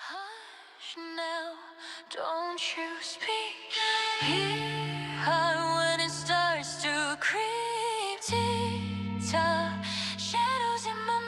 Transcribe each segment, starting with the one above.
Hush now, don't you speak. Hear when it starts to creep. Tick-tock, shadows in my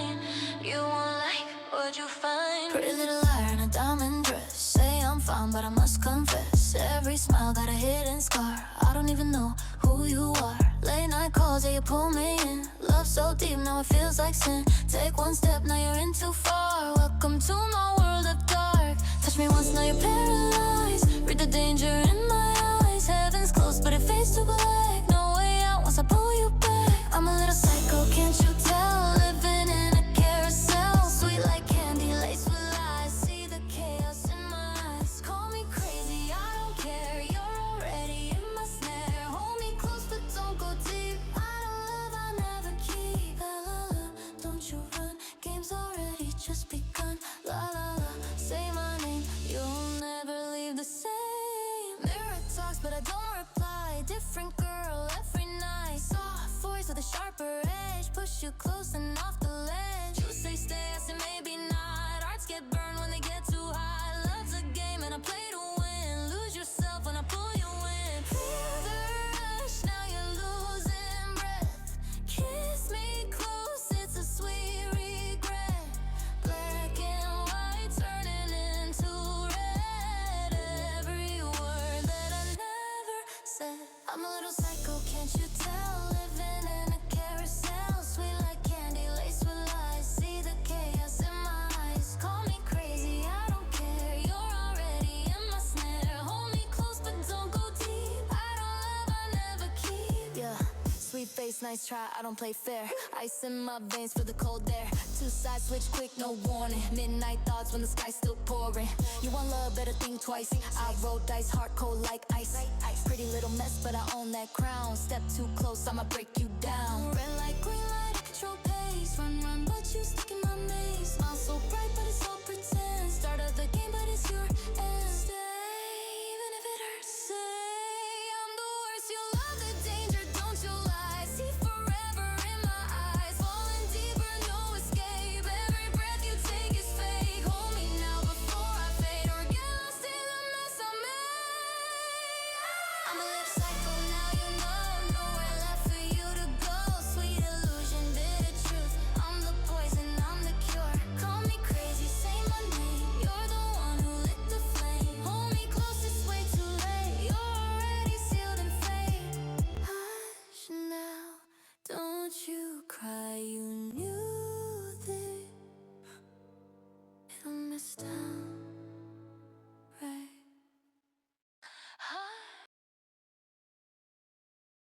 mind. You won't like what you find. Pretty little liar in a diamond dress. Say I'm fine, but I must confess, every smile got a hidden scar. I don't even know who you are. Late night calls, yeah, you pull me in. Love so deep, now it feels like sin. Take one step, now you're in too far. Welcome to my world of dark. Touch me once, now you're paralyzed. Read the danger in my eyes. Heaven's close, but it fades to black. No way out once I pull you back. I'm a little psycho, can't you tell? Living in a carousel, sweet like candy, laced with lies. See the chaos in my eyes. Call me crazy, I don't care. You're already in my snare. Hold me close, but don't go deep. I don't love, I never keep. La la la, don't you run. Game's already just begun. La la la, say my name, you'll never leave the same. Mirror talks, but I don't reply. Different girl every night. Soft voice with a sharper edge. Push you close and off the ledge. You say stay, I say maybe not. Hearts get burned when they get too high. Love's a game and I play to win. Lose yourself when I pull you in. Feel the rush, now you're losing breath. Kiss me close, it's a sweet regret. Black and white turning into red. Every word that I never said. I'm a little psycho, can't you tell? Living in a carousel, sweet like candy, laced with lies. See the chaos in my eyes. Call me crazy, I don't care. You're already in my snare. Hold me close, but don't go deep. I don't love, I never keep. Yeah, sweet face, nice try, I don't play fair. Ice in my veins for the cold air. Two sides switch quick, no warning. Midnight thoughts when the sky's still pouring. You want love, better think twice. I roll dice, heart cold like ice. Pretty little mess, but I own that crown. Step too close, I'ma break you down. Red light, green light, I control pace. Run, run, but you stuck in my maze. Smile so bright, but it's all pretend. Start of the game, but it's your end.